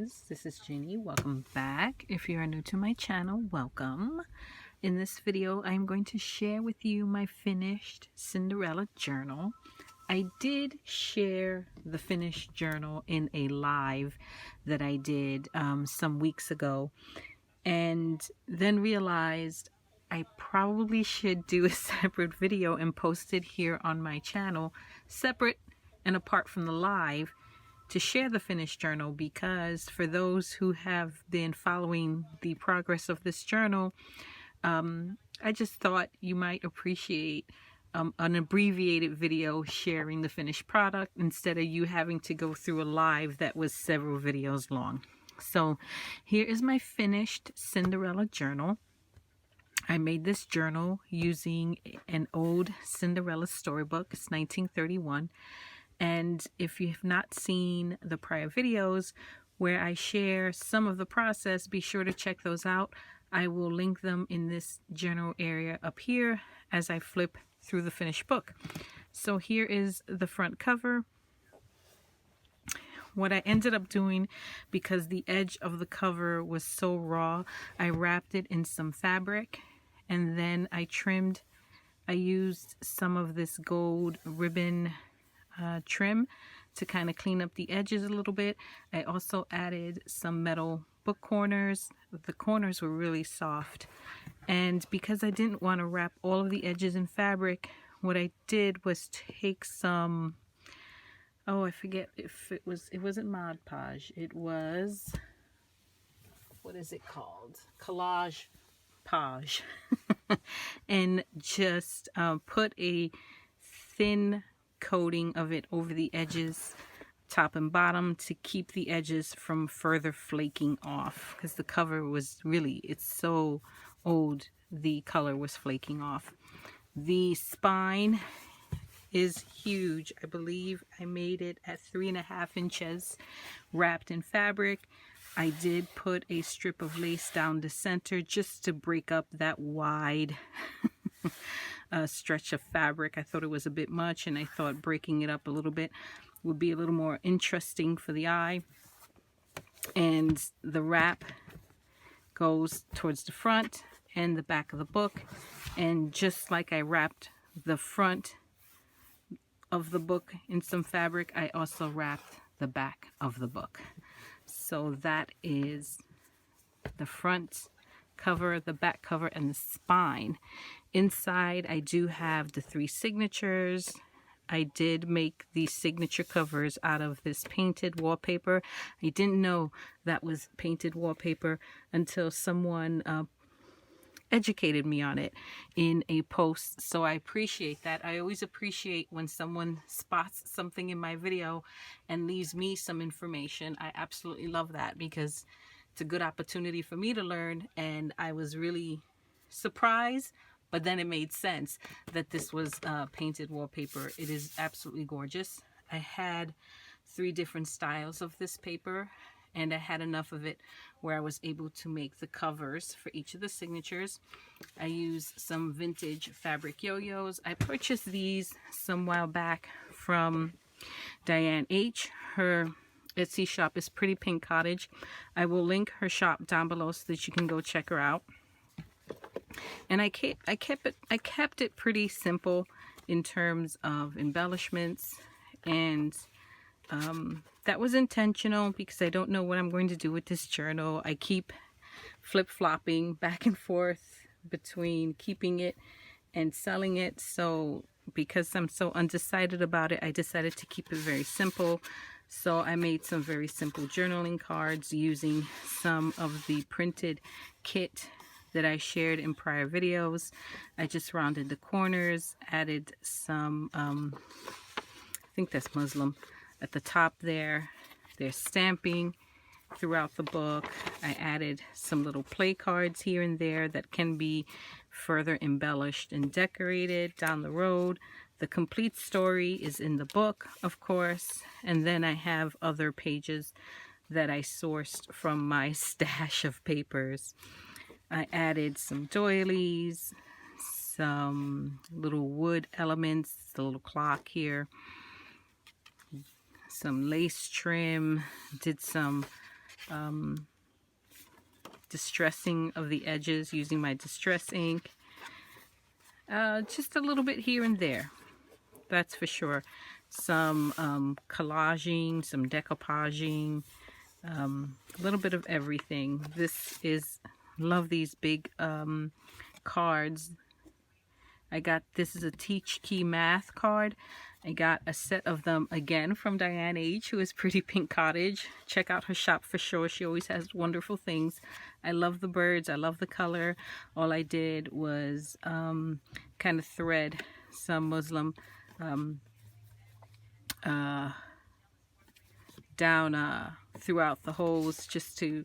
friends, this is Jeannie. Welcome back. If you are new to my channel, welcome. In this video, I'm going to share with you my finished Cinderella journal. I did share the finished journal in a live that I did some weeks ago, and then realized I probably should do a separate video and post it here on my channel, separate and apart from the live, to share the finished journal, because for those who have been following the progress of this journal, I just thought you might appreciate an abbreviated video sharing the finished product instead of you having to go through a live that was several videos long. So here is my finished Cinderella journal. I made this journal using an old Cinderella storybook. It's 1931. And if you have not seen the prior videos where I share some of the process, be sure to check those out. I will link them in this general area up here as I flip through the finished book. So here is the front cover. What I ended up doing, because the edge of the cover was so raw, I wrapped it in some fabric and then I trimmed. I used some of this gold ribbon trim to kind of clean up the edges a little bit. I also added some metal book corners. The corners were really soft, and because I didn't want to wrap all of the edges in fabric, what I did was take some, oh, I forget if it wasn't Mod Podge, it was, what is it called, Collage Podge, and just put a thin coating of it over the edges, top and bottom, to keep the edges from further flaking off, because the cover was really, it's so old, the color was flaking off. The spine is huge. I believe I made it at 3.5 inches, wrapped in fabric. I did put a strip of lace down the center just to break up that wide stretch of fabric. I thought it was a bit much, and I thought breaking it up a little bit would be a little more interesting for the eye. And the wrap goes towards the front and the back of the book, and just like I wrapped the front of the book in some fabric, I also wrapped the back of the book. So that is the front cover, the back cover, and the spine. Inside, I do have the 3 signatures. I did make these signature covers out of this painted wallpaper. I didn't know that was painted wallpaper until someone educated me on it in a post, so I appreciate that. I always appreciate when someone spots something in my video and leaves me some information. I absolutely love that, because it's a good opportunity for me to learn, and I was really surprised, but then it made sense that this was painted wallpaper. It is absolutely gorgeous. I had 3 different styles of this paper, and I had enough of it where I was able to make the covers for each of the signatures. I used some vintage fabric yo-yos. I purchased these some while back from Diane H. Her Etsy shop is Pretty Pink Cottage. I will link her shop down below so that you can go check her out. And I kept it pretty simple in terms of embellishments, and that was intentional because I don't know what I'm going to do with this journal. I keep flip-flopping back and forth between keeping it and selling it. So because I'm so undecided about it, I decided to keep it very simple. So I made some very simple journaling cards using some of the printed kit that I shared in prior videos. I just rounded the corners, added some, I think that's muslin at the top there. There's stamping throughout the book. I added some little play cards here and there that can be further embellished and decorated down the road. The complete story is in the book, of course, and then I have other pages that I sourced from my stash of papers. I added some doilies, some little wood elements, the little clock here, some lace trim, did some distressing of the edges using my distress ink. Just a little bit here and there, that's for sure. Some collaging, some decoupaging, a little bit of everything. Love these big cards. This is a Teach Key Math card. I got a set of them again from Diane H., who is Pretty Pink Cottage. Check out her shop for sure. She always has wonderful things. I love the birds. I love the color. All I did was kind of thread some Muslim down throughout the holes, just to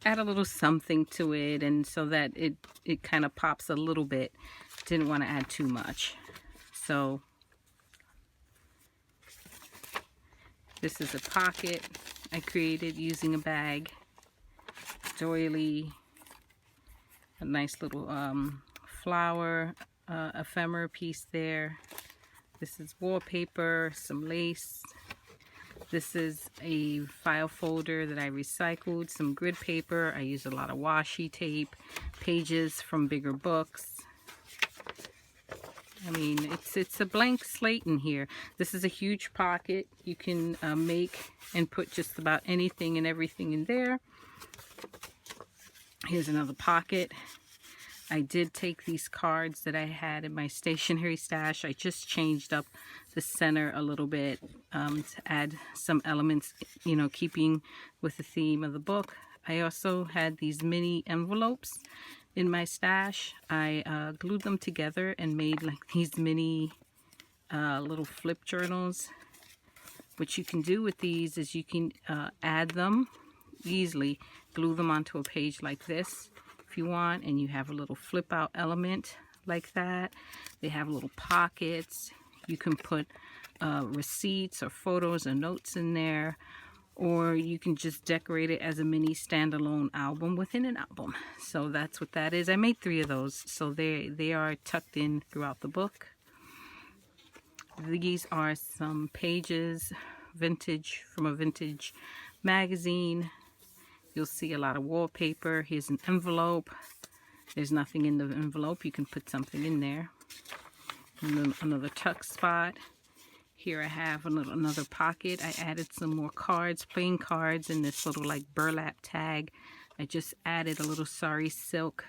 add a little something to it, and so that it kind of pops a little bit. Didn't want to add too much. So this is a pocket I created using a bag, doily, a nice little flower ephemera piece there. This is wallpaper, some lace. This is a file folder that I recycled, some grid paper. I use a lot of washi tape, pages from bigger books. I mean, it's a blank slate in here. This is a huge pocket. You can make and put just about anything and everything in there. Here's another pocket. I did take these cards that I had in my stationery stash. I just changed up the center a little bit to add some elements, you know, keeping with the theme of the book. I also had these mini envelopes in my stash. I glued them together and made like these mini little flip journals. What you can do with these is you can add them easily, glue them onto a page like this if you want, and you have a little flip out element like that. They have little pockets. You can put receipts or photos or notes in there, or you can just decorate it as a mini standalone album within an album. So that's what that is. I made 3 of those, so they are tucked in throughout the book. These are some pages, vintage, from a vintage magazine. You'll see a lot of wallpaper. Here's an envelope. There's nothing in the envelope. You can put something in there. And then another tuck spot. Here I have another pocket. I added some more cards, plain cards, in this little like burlap tag. I just added a little sari silk,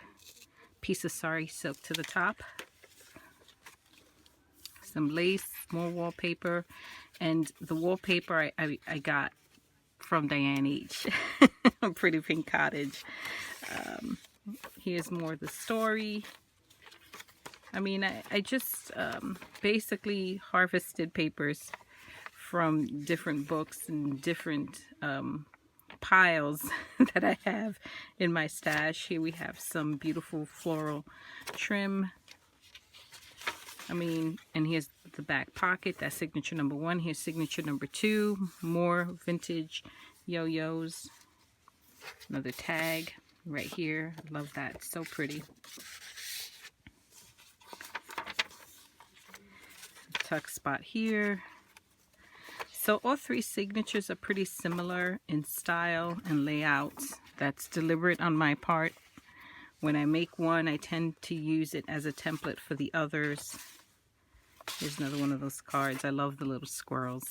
piece of sari silk to the top. Some lace, more wallpaper, and the wallpaper I got from Diane H. Pretty Pink Cottage. Here's more of the story. I mean, I just basically harvested papers from different books and different piles that I have in my stash. Here we have some beautiful floral trim. I mean, and here's the back pocket. That's signature number 1. Here's signature number 2. More vintage yo-yos. Another tag right here. I love that. It's so pretty. Tuck spot here. So all 3 signatures are pretty similar in style and layout. That's deliberate on my part. When I make one, I tend to use it as a template for the others. Here's another one of those cards. I love the little squirrels.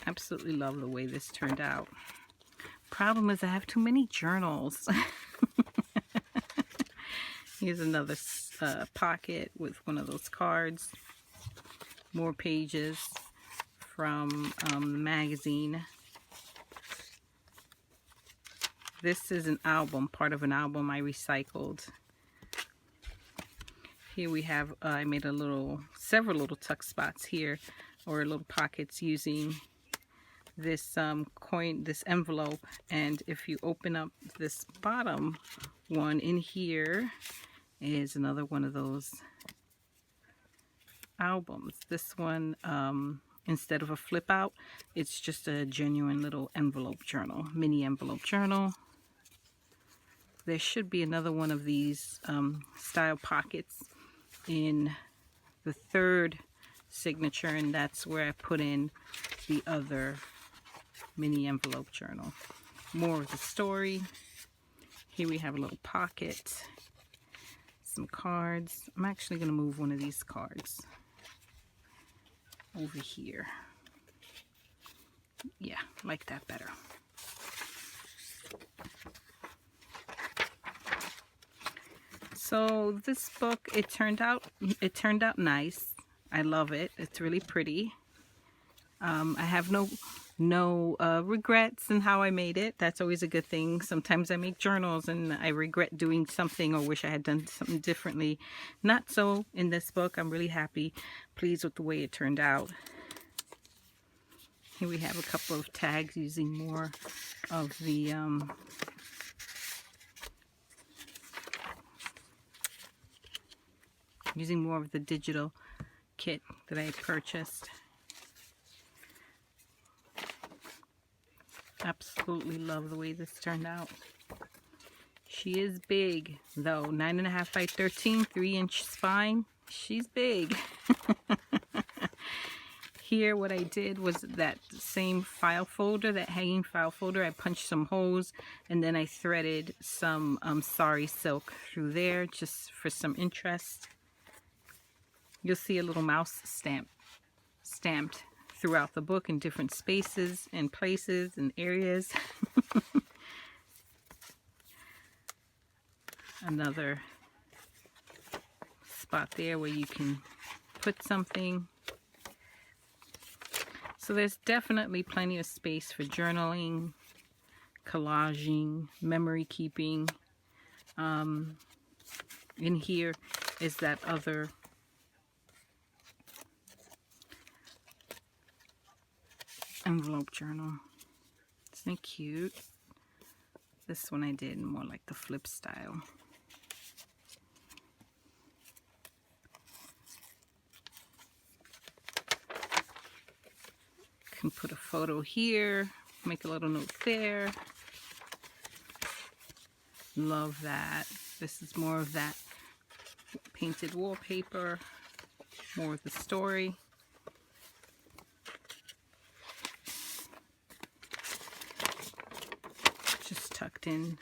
Absolutely love the way this turned out. Problem is I have too many journals. Here's another pocket with one of those cards. More pages from the magazine. This is an album, part of an album I recycled. Here we have, I made several little tuck spots here, or little pockets using this this envelope. And if you open up this bottom one, in here is another one of those albums. This one, instead of a flip out, it's just a genuine little envelope journal, mini envelope journal. There should be another one of these style pockets in the third signature, and that's where I put in the other mini envelope journal. More of the story. Here we have a little pocket, some cards. I'm actually going to move one of these cards over here. Yeah, like that better. So this book, it turned out nice. I love it. It's really pretty. I have no regrets in how I made it. That's always a good thing. Sometimes I make journals and I regret doing something or wish I had done something differently. Not so in this book. I'm really happy, pleased with the way it turned out. Here we have a couple of tags using more of the digital kit that I purchased. Absolutely love the way this turned out. She is big though, 9.5 by 13, 3-inch spine. She's big. Here what I did was that same file folder, that hanging file folder, I punched some holes and then I threaded some sari silk through there just for some interest. You'll see a little mouse stamped throughout the book in different spaces and places and areas. Another spot there where you can put something. So there's definitely plenty of space for journaling, collaging, memory keeping. In here is that other envelope journal. Isn't it cute? This one I did more like the flip style. Can put a photo here, make a little note there. Love that. This is more of that painted wallpaper, more of the story. Just tucked in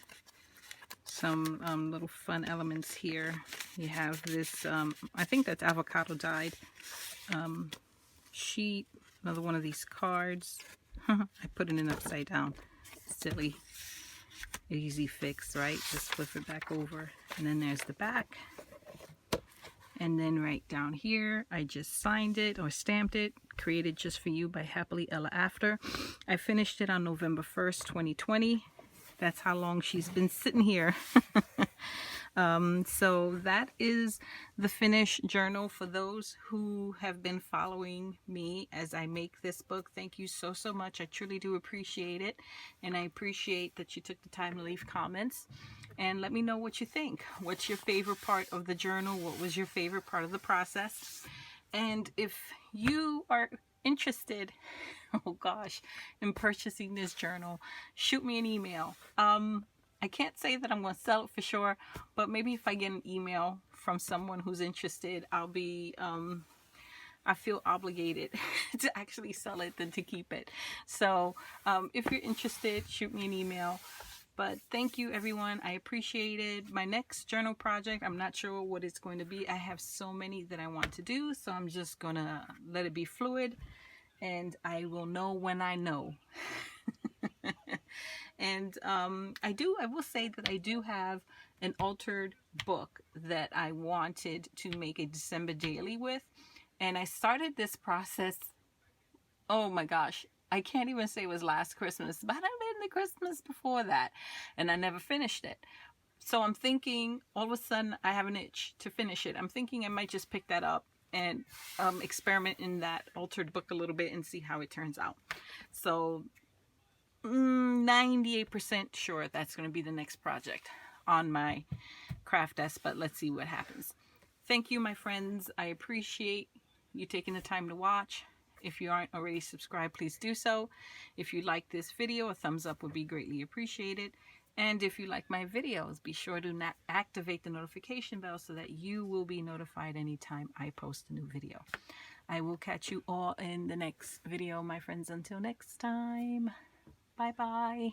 some little fun elements here. You have this, I think that's avocado dyed sheet. Another one of these cards. I put it in upside down. Silly. Easy fix, right? Just flip it back over. And then there's the back. And then right down here, I just signed it or stamped it. Created just for you by Happily Ella After. I finished it on November 1st, 2020. That's how long she's been sitting here. So that is the finished journal for those who have been following me as I make this book. Thank you so much. I truly do appreciate it. And I appreciate that you took the time to leave comments. And let me know what you think. What's your favorite part of the journal? What was your favorite part of the process? And if you are interested, oh gosh, in purchasing this journal, shoot me an email. I can't say that I'm going to sell it for sure, but maybe if I get an email from someone who's interested, I'll be, I feel obligated to actually sell it than to keep it. So if you're interested, shoot me an email. But thank you, everyone. I appreciate it. My next journal project, I'm not sure what it's going to be. I have so many that I want to do, so I'm just going to let it be fluid, and I will know when I know. And I will say that I do have an altered book that I wanted to make a December daily with. And I started this process, oh my gosh, I can't even say it was last Christmas, but I've been the Christmas before that. And I never finished it. So I'm thinking, all of a sudden, I have an itch to finish it. I'm thinking I might just pick that up and experiment in that altered book a little bit and see how it turns out. So 98% sure that's going to be the next project on my craft desk, but let's see what happens. Thank you, my friends. I appreciate you taking the time to watch. If you aren't already subscribed, please do so. If you like this video, a thumbs up would be greatly appreciated. And if you like my videos, be sure to activate the notification bell so that you will be notified anytime I post a new video. I will catch you all in the next video, my friends. Until next time, bye-bye.